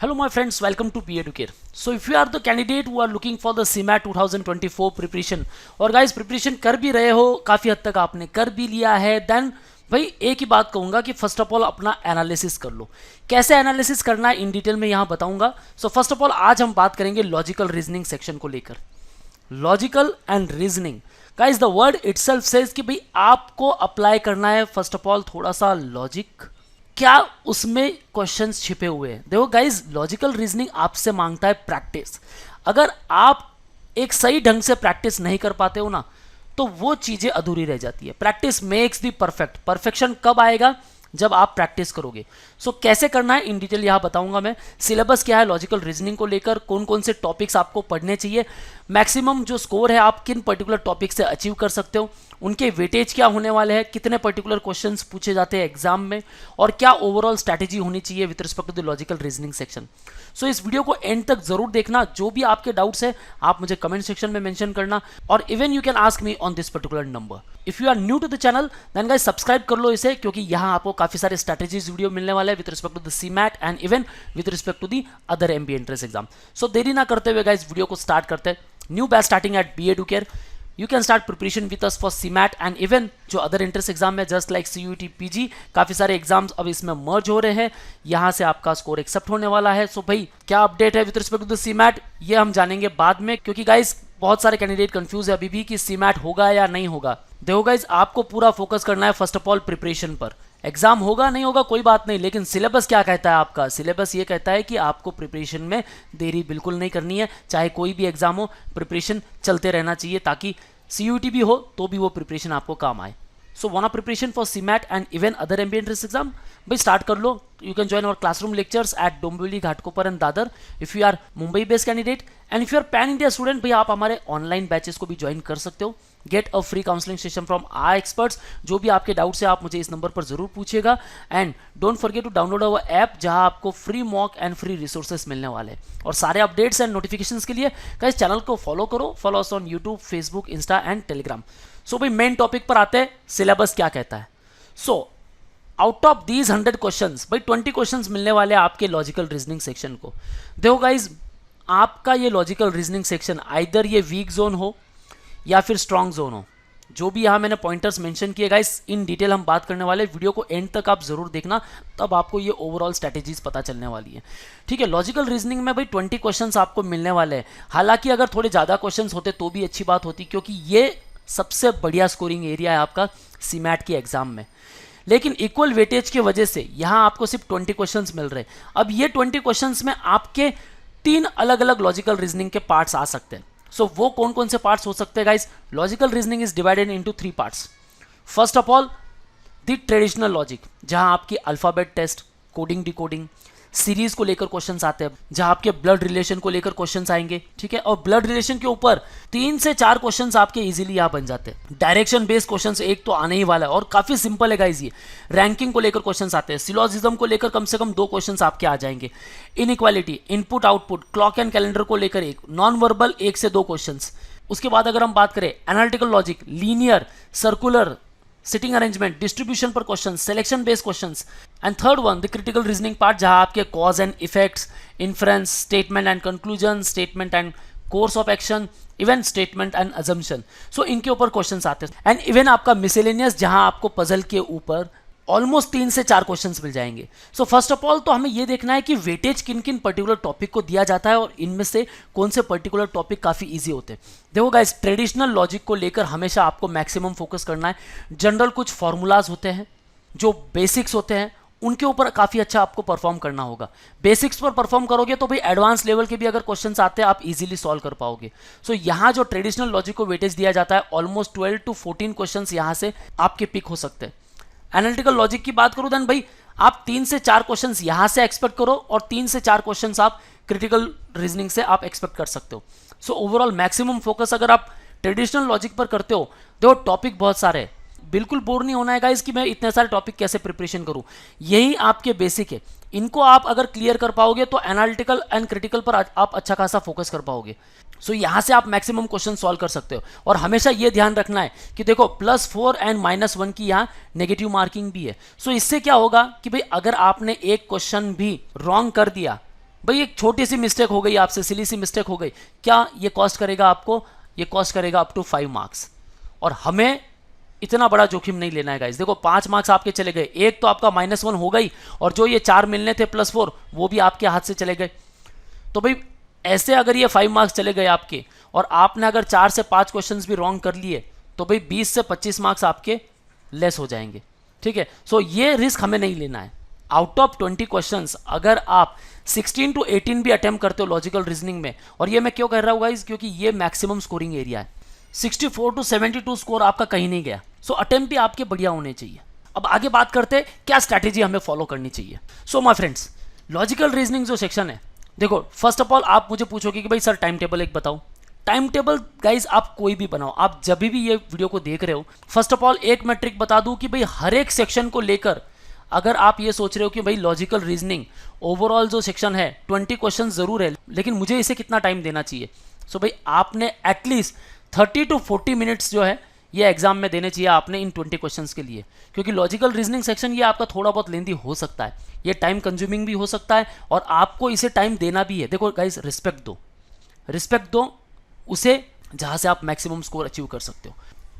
Hello my friends, welcome to PEducare. So if you are the candidate who are looking for the CMAT 2024 preparation और guys preparation कर भी रहे हो, काफ़ी हद तक आपने कर भी लिया है, then भाई एक ही बात कहूँगा कि फर्स्ट ऑफ ऑल अपना एनालिसिस कर लो। कैसे एनालिसिस करना है इन डिटेल में यहाँ बताऊँगा। सो फर्स्ट ऑफ ऑल आज हम बात करेंगे लॉजिकल रीजनिंग सेक्शन को लेकर। Logical and reasoning guys the word itself says कि भाई आपको अप्लाई करना है फर्स्ट ऑफ ऑल थोड़ा सा लॉजिक, क्या उसमें क्वेश्चंस छिपे हुए हैं। देखो गाइज लॉजिकल रीजनिंग आपसे मांगता है प्रैक्टिस। अगर आप एक सही ढंग से प्रैक्टिस नहीं कर पाते हो ना तो वो चीजें अधूरी रह जाती है। Practice makes the perfect. Perfection कब आएगा? जब आप प्रैक्टिस करोगे। सो कैसे करना है इन डिटेल यहां बताऊंगा मैं। सिलेबस क्या है लॉजिकल रीजनिंग को लेकर, कौन कौन से टॉपिक्स आपको पढ़ने चाहिए, मैक्सिमम जो स्कोर है आप किन पर्टिकुलर टॉपिक से अचीव कर सकते हो, उनके वेटेज क्या होने वाले हैं, कितने पर्टिकुलर क्वेश्चंस पूछे जाते हैं एग्जाम में, और क्या ओवरऑल स्ट्रैटेजी होनी चाहिए with respect to the logical reasoning section. So इस वीडियो को एंड तक जरूर देखना। जो भी आपके डाउट्स है आप मुझे कमेंट सेक्शन में मेंशन करना, और even you can ask me on this particular number. If you are new to the channel then guys subscribe कर लो इसे, क्योंकि यहाँ आपको काफी सारे स्ट्रैटेजीज वीडियो मिलने वाले हैं with respect to the CMAT and even with respect to the other MBA entrance exam. So देरी ना करते हुए गाइस वीडियो को स्टार्ट करते हैं। New batch starting at PEducare। You can start preparation with us for CMAT and even जो other entrance exam है just like CUET PG, काफ़ी सारे एग्जाम्स अब इसमें मर्ज हो रहे हैं, यहाँ से आपका स्कोर एक्सेप्ट होने वाला है। सो भाई क्या अपडेट है with respect to the CMAT ये हम जानेंगे बाद में, क्योंकि गाइज बहुत सारे कैंडिडेट कंफ्यूज है अभी भी कि CMAT होगा या नहीं होगा। देखो गाइज आपको पूरा फोकस करना है फर्स्ट ऑफ ऑल प्रिपरेशन पर। एग्जाम होगा नहीं होगा कोई बात नहीं, लेकिन सिलेबस क्या कहता है आपका? सिलेबस ये कहता है कि आपको प्रिपरेशन में देरी बिल्कुल नहीं करनी है। चाहे कोई भी एग्जाम हो प्रिपरेशन चलते रहना चाहिए, ताकि CUET भी हो तो भी वो प्रिपरेशन आपको काम आए। So wanna preparation for CMAT and even other MBA entrance exam, भाई स्टार्ट कर लो। You can join our classroom lectures at Dombivli, Ghatkopar and Dadar if you are Mumbai based candidate, and if you are pan India student भाई आप हमारे online batches को भी join कर सकते हो। Get a free counselling session from our experts. जो भी आपके डाउट्स है आप मुझे इस नंबर पर जरूर पूछिएगा, and don't forget to download our app जहां आपको free mock and free resources मिलने वाले हैं। और सारे अपडेट्स एंड नोटिफिकेशंस के लिए गाइस चैनल को फॉलो करो। Follow us on YouTube, Facebook, Insta and Telegram. So भाई मेन टॉपिक पर आते हैं, सिलेबस क्या कहता है। So out of these 100 questions भाई 20 क्वेश्चंस मिलने वाले हैं आपके लॉजिकल रीजनिंग सेक्शन को। देखो गाइज आपका ये लॉजिकल रीजनिंग सेक्शन आइदर ये वीक जोन हो या फिर स्ट्रॉन्ग जोन हो। जो भी यहाँ मैंने पॉइंटर्स मेंशन किए गाइस इन डिटेल हम बात करने वाले, वीडियो को एंड तक आप जरूर देखना, तब आपको ये ओवरऑल स्ट्रैटेजीज पता चलने वाली है। ठीक है, लॉजिकल रीजनिंग में भाई 20 क्वेश्चंस आपको मिलने वाले हैं। हालांकि अगर थोड़े ज़्यादा क्वेश्चंस होते तो भी अच्छी बात होती, क्योंकि ये सबसे बढ़िया स्कोरिंग एरिया है आपका CMAT के एग्जाम में। लेकिन इक्वल वेटेज की वजह से यहाँ आपको सिर्फ 20 क्वेश्चंस मिल रहे हैं। अब ये 20 क्वेश्चंस में आपके 3 अलग अलग लॉजिकल रीजनिंग के पार्ट्स आ सकते हैं। सो वो कौन कौन से पार्ट्स हो सकते हैं guys? Logical reasoning is divided into 3 parts. First of all the traditional logic, जहां आपकी alphabet test, coding, decoding, series को लेकर क्वेश्चंस आते हैं, जहां आपके ब्लड रिलेशन को लेकर क्वेश्चंस आएंगे। ठीक है, और ब्लड रिलेशन के ऊपर 3 से 4 क्वेश्चंस आपके इजीली यहां बन जाते हैं। डायरेक्शन बेस्ड क्वेश्चंस एक तो आने ही वाला है और काफी सिंपल है गाइस ये। रैंकिंग को लेकर क्वेश्चंस आते हैं, सिलोजिज्म को लेकर कम से कम 2 क्वेश्चंस आपके आ जाएंगे। Inequality, input output, clock and calendar को लेकर 1, नॉन वर्बल 1 से 2 क्वेश्चंस। उसके बाद अगर हम बात करें analytical logic, linear, circular, sitting arrangement, distribution पर questions, selection based questions, and third one the critical reasoning part, जहां आपके cause and effects, inference, statement and conclusion, statement and course of action, even statement and assumption. So इनके ऊपर questions आते हैं। And even आपका miscellaneous, जहां आपको puzzle के ऊपर ऑलमोस्ट 3 से 4 क्वेश्चंस मिल जाएंगे। सो फर्स्ट ऑफ ऑल तो हमें यह देखना है कि वेटेज किन किन पर्टिकुलर टॉपिक को दिया जाता है और इनमें से कौन से पर्टिकुलर टॉपिक काफी इजी होते हैं। देखो गाइस ट्रेडिशनल लॉजिक को लेकर हमेशा आपको मैक्सिमम फोकस करना है। जनरल कुछ फॉर्मूलाज होते हैं, जो बेसिक्स होते हैं, उनके ऊपर काफी अच्छा आपको परफॉर्म करना होगा। बेसिक्स पर परफॉर्म करोगे तो भाई एडवांस लेवल के भी अगर क्वेश्चंस आते हैं आप इजीली सॉल्व कर पाओगे। सो यहाँ जो ट्रेडिशनल लॉजिक को वेटेज दिया जाता है ऑलमोस्ट 12 to 14 क्वेश्चंस यहाँ से आपके पिक हो सकते हैं। एनालिटिकल लॉजिक की बात करूं देन भाई आप 3 से 4 क्वेश्चंस यहां से एक्सपेक्ट करो और 3 से 4 क्वेश्चंस आप क्रिटिकल रीजनिंग से आप एक्सपेक्ट कर सकते हो। सो ओवरऑल मैक्सिमम फोकस अगर आप ट्रेडिशनल लॉजिक पर करते हो, देखो टॉपिक बहुत सारे हैं, बिल्कुल बोर नहीं होना है गाइस कि मैं इतने सारे टॉपिक कैसे प्रिपरेशन करूं। यही आपके बेसिक है, इनको आप अगर क्लियर कर पाओगे तो एनालिटिकल एंड क्रिटिकल पर आप अच्छा खासा फोकस कर पाओगे। सो यहां से आप मैक्सिमम क्वेश्चन सॉल्व कर सकते हो। और हमेशा ये ध्यान रखना है कि देखो +4 एंड -1 की यहाँ नेगेटिव मार्किंग भी है। सो इससे क्या होगा कि भाई अगर आपने एक क्वेश्चन भी रॉन्ग कर दिया भाई एक छोटी सी मिस्टेक हो गई आपसे, सिली सी मिस्टेक हो गई, क्या ये कॉस्ट करेगा आपको? ये कॉस्ट करेगा अप टू 5 मार्क्स। और हमें इतना बड़ा जोखिम नहीं लेना है गाइस। देखो 5 मार्क्स आपके चले गए, एक तो आपका -1 हो गई, और जो ये 4 मिलने थे +4 वो भी आपके हाथ से चले गए। तो भाई ऐसे अगर ये 5 मार्क्स चले गए आपके, और आपने अगर 4 से 5 क्वेश्चंस भी रॉन्ग कर लिए, तो भाई 20 से 25 मार्क्स आपके लेस हो जाएंगे। ठीक है, सो ये रिस्क हमें नहीं लेना है। आउट ऑफ 20 क्वेश्चंस अगर आप 16 to 18 भी अटेम्प्ट करते हो लॉजिकल रीजनिंग में, और ये मैं क्यों कह रहा हूँ गाइस, क्योंकि ये मैक्सिमम स्कोरिंग एरिया है। 64 to 72 स्कोर आपका कहीं नहीं गया। सो अटेम्प्ट भी आपके बढ़िया होने चाहिए। अब आगे बात करते हैं क्या स्ट्रैटेजी हमें फॉलो करनी चाहिए। So my friends, logical reasoning जो सेक्शन है, देखो फर्स्ट ऑफ ऑल आप मुझे पूछोगे कि भाई सर टाइम टेबल एक बताओ। टाइम टेबल गाइज आप कोई भी बनाओ, आप जब भी ये वीडियो को देख रहे हो, फर्स्ट ऑफ ऑल एक मैं ट्रिक बता दूं कि भाई हर एक सेक्शन को लेकर अगर आप ये सोच रहे हो कि भाई लॉजिकल रीजनिंग ओवरऑल जो सेक्शन है 20 क्वेश्चन जरूर है, लेकिन मुझे इसे कितना टाइम देना चाहिए, सो भाई आपने एटलीस्ट 30 to 40 मिनट्स जो है ये एग्जाम में देने चाहिए आपने इन 20 क्वेश्चंस के लिए। क्योंकि लॉजिकल रीजनिंग सेक्शन ये आपका थोड़ा बहुत लेंदी हो सकता है, ये टाइम कंज्यूमिंग भी हो सकता है, और आपको इसे टाइम देना भी है। देखो गाइज रिस्पेक्ट दो उसे, जहां से आप मैक्सिमम स्कोर अचीव कर सकते हो।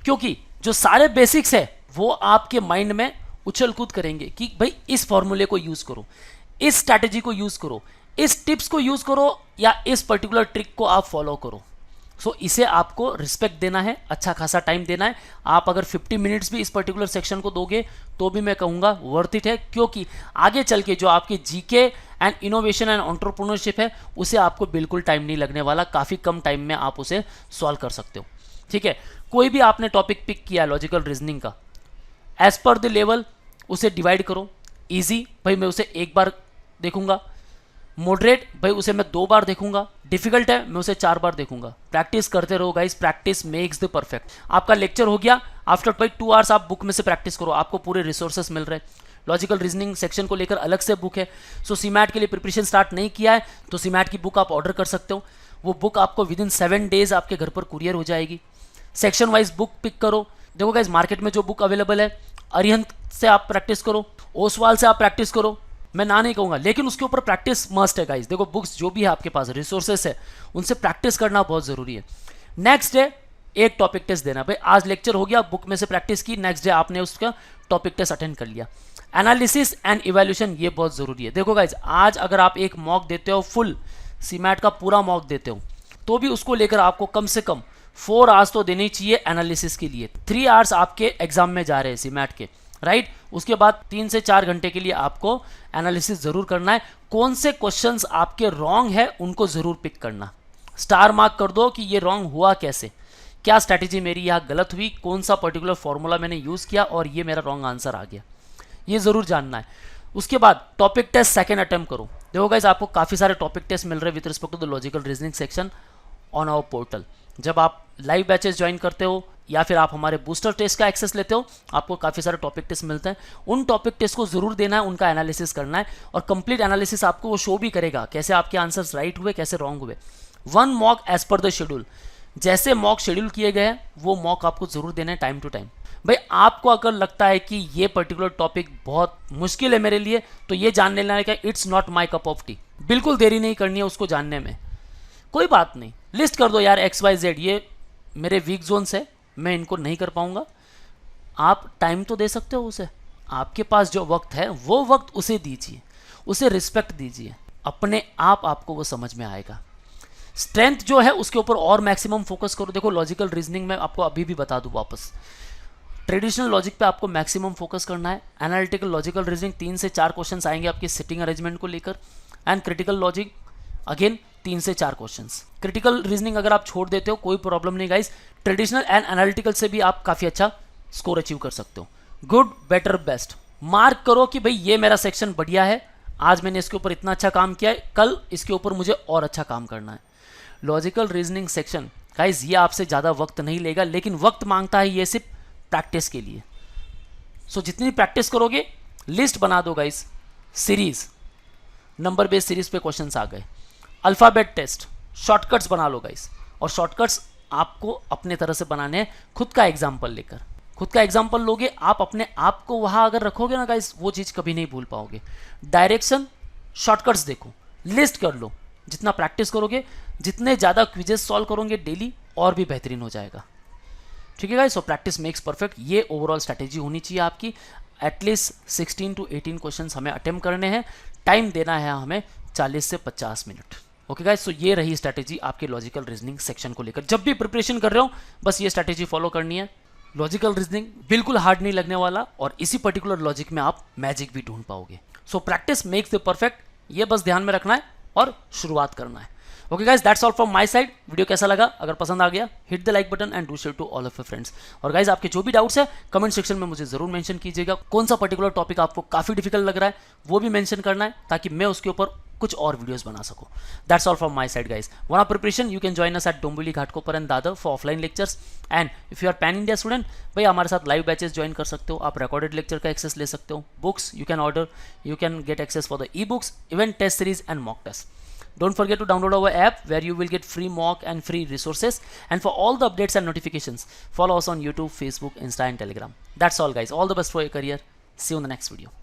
क्योंकि जो सारे बेसिक्स है वो आपके माइंड में उछल कूद करेंगे कि भाई इस फॉर्मूले को यूज करो, इस स्ट्रैटेजी को यूज करो, इस टिप्स को यूज करो, या इस पर्टिकुलर ट्रिक को आप फॉलो करो। सो इसे आपको रिस्पेक्ट देना है, अच्छा खासा टाइम देना है। आप अगर 50 मिनट्स भी इस पर्टिकुलर सेक्शन को दोगे तो भी मैं कहूँगा वर्थ इट है, क्योंकि आगे चल के जो आपके GK and innovation and entrepreneurship है उसे आपको बिल्कुल टाइम नहीं लगने वाला, काफ़ी कम टाइम में आप उसे सॉल्व कर सकते हो। ठीक है, कोई भी आपने टॉपिक पिक किया लॉजिकल रीजनिंग का, एज पर द लेवल उसे डिवाइड करो। इजी भाई मैं उसे एक बार देखूंगा, मॉडरेट भाई उसे मैं 2 बार देखूंगा, डिफिकल्ट है मैं उसे 4 बार देखूंगा। प्रैक्टिस करते रहो guys, practice makes the perfect. आपका लेक्चर हो गया, आफ्टर भाई 2 आवर्स आप बुक में से प्रैक्टिस करो, आपको पूरे रिसोर्सेस मिल रहे हैं। लॉजिकल रीजनिंग सेक्शन को लेकर अलग से बुक है। सो सीमैट के लिए प्रिपरेशन स्टार्ट नहीं किया है तो सीमैट की बुक आप ऑर्डर कर सकते हो, वो बुक आपको विद इन 7 डेज आपके घर पर कुरियर हो जाएगी। सेक्शन वाइज बुक पिक करो। देखो गाइस मार्केट में जो बुक अवेलेबल है, अरिहंत से आप प्रैक्टिस करो, ओसवाल से आप प्रैक्टिस करो, मैं ना नहीं कहूँगा, लेकिन उसके ऊपर प्रैक्टिस मस्ट है गाइस। देखो बुक्स जो भी है आपके पास, रिसोर्सेस है, उनसे प्रैक्टिस करना बहुत ज़रूरी है। नेक्स्ट डे एक टॉपिक टेस्ट देना, भाई आज लेक्चर हो गया, बुक में से प्रैक्टिस की, नेक्स्ट डे आपने उसका टॉपिक टेस्ट अटेंड कर लिया। एनालिसिस एंड इवैल्यूएशन ये बहुत ज़रूरी है। देखो गाइज आज अगर आप एक मॉक देते हो, फुल सीमैट का पूरा मॉक देते हो, तो भी उसको लेकर आपको कम से कम 4 आवर्स तो देने चाहिए एनालिसिस के लिए। 3 आवर्स आपके एग्जाम में जा रहे हैं सीमैट के, राइट। उसके बाद 3 से 4 घंटे के लिए आपको एनालिसिस जरूर करना है। कौन से क्वेश्चंस आपके रॉन्ग है उनको जरूर पिक करना, स्टार मार्क कर दो कि ये रॉन्ग हुआ कैसे, क्या स्ट्रैटेजी मेरी यहाँ गलत हुई, कौन सा पर्टिकुलर फॉर्मूला मैंने यूज़ किया और ये मेरा रॉन्ग आंसर आ गया, ये ज़रूर जानना है। उसके बाद टॉपिक टेस्ट सेकेंड अटेम्प्ट करो। देखो गाइस आपको काफ़ी सारे टॉपिक टेस्ट मिल रहे हैं with respect to the logical reasoning section on our portal. जब आप लाइव बैचेस ज्वाइन करते हो या फिर आप हमारे बूस्टर टेस्ट का एक्सेस लेते हो, आपको काफ़ी सारे टॉपिक टेस्ट मिलते हैं। उन टॉपिक टेस्ट को जरूर देना है, उनका एनालिसिस करना है, और कंप्लीट एनालिसिस आपको वो शो भी करेगा कैसे आपके आंसर्स राइट हुए, कैसे रॉन्ग हुए। 1 mock as per the schedule, जैसे मॉक शेड्यूल किए गए हैं वो मॉक आपको जरूर देना है टाइम टू टाइम। भाई आपको अगर लगता है कि ये पर्टिकुलर टॉपिक बहुत मुश्किल है मेरे लिए, तो ये जानने लेना है कि it's not my cup of T, बिल्कुल देरी नहीं करनी है उसको जानने में। कोई बात नहीं, लिस्ट कर दो यार XYZ, ये मेरे वीक जोन्स है, मैं इनको नहीं कर पाऊंगा। आप टाइम तो दे सकते हो उसे, आपके पास जो वक्त है वो वक्त उसे दीजिए, उसे रिस्पेक्ट दीजिए, अपने आप आपको वो समझ में आएगा। स्ट्रेंथ जो है उसके ऊपर और मैक्सिमम फोकस करो। देखो लॉजिकल रीजनिंग में आपको अभी भी बता दूं वापस, ट्रेडिशनल लॉजिक पे आपको मैक्सिमम फोकस करना है। एनालिटिकल लॉजिकल रीजनिंग 3 से 4 क्वेश्चंस आएंगे आपकी सिटिंग अरेंजमेंट को लेकर, एंड क्रिटिकल लॉजिक अगेन 3 से 4 क्वेश्चंस। क्रिटिकल रीजनिंग अगर आप छोड़ देते हो कोई प्रॉब्लम नहीं गाइस, ट्रेडिशनल एंड एनालिटिकल से भी आप काफ़ी अच्छा स्कोर अचीव कर सकते हो। गुड बेटर बेस्ट मार्क करो कि भाई ये मेरा सेक्शन बढ़िया है, आज मैंने इसके ऊपर इतना अच्छा काम किया है, कल इसके ऊपर मुझे और अच्छा काम करना है। लॉजिकल रीजनिंग सेक्शन गाइस ये आपसे ज़्यादा वक्त नहीं लेगा, लेकिन वक्त मांगता है ये सिर्फ प्रैक्टिस के लिए। सो जितनी प्रैक्टिस करोगे, लिस्ट बना दो guys, series number based series पे क्वेश्चंस आ गए, अल्फ़ाबेट टेस्ट, शॉर्टकट्स बना लो गाइस, और शॉर्टकट्स आपको अपने तरह से बनाने हैं, खुद का एग्जाम्पल लेकर। खुद का एग्जाम्पल लोगे आप, अपने आप को वहाँ अगर रखोगे ना गाइस, वो चीज़ कभी नहीं भूल पाओगे। डायरेक्शन शॉर्टकट्स देखो, लिस्ट कर लो। जितना प्रैक्टिस करोगे, जितने ज़्यादा क्विजेस सॉल्व करोगे डेली, और भी बेहतरीन हो जाएगा। ठीक है guys, so practice makes perfect, ये ओवरऑल स्ट्रैटेजी होनी चाहिए आपकी। एटलीस्ट 16 to 18 क्वेश्चन हमें अटेम्प्ट करने हैं, टाइम देना है हमें 40 से 50 मिनट। ओके गाइस, सो ये रही स्ट्रैटेजी आपके लॉजिकल रीजनिंग सेक्शन को लेकर। जब भी प्रिपरेशन कर रहे हो बस ये स्ट्रैटेजी फॉलो करनी है। लॉजिकल रीजनिंग बिल्कुल हार्ड नहीं लगने वाला, और इसी पर्टिकुलर लॉजिक में आप मैजिक भी ढूंढ पाओगे। So practice makes the perfect, ये बस ध्यान में रखना है और शुरुआत करना है। Okay guys, that's all from my side. Video कैसा लगा? अगर पसंद आ गया hit the like button and do share to all of your friends. और गाइस, आपके जो भी डाउट्स है कमेंट सेक्शन में मुझे जरूर मेंशन कीजिएगा। कौन सा पर्टिकुलर टॉपिक आपको काफी डिफिकल्ट लग रहा है वो भी मेंशन करना है, ताकि मैं उसके ऊपर कुछ और वीडियोस बना सकूं। That's all from my side guys. Want preparation? You can join us at Dombivli Ghatkopar and Dadar for offline lectures. And if you are pan India student, भाई हमारे साथ लाइव बैचेस ज्वाइन कर सकते हो, आप रिकॉर्डेड लेक्चर का एक्सेस ले सकते हो, books you can order, you can get access for the e books, even test series and mock test. Don't forget to download our app where you will get free mock and free resources. And for all the updates and notifications, follow us on YouTube, Facebook, Insta and Telegram. That's all guys. All the best for your career. See you in the next video.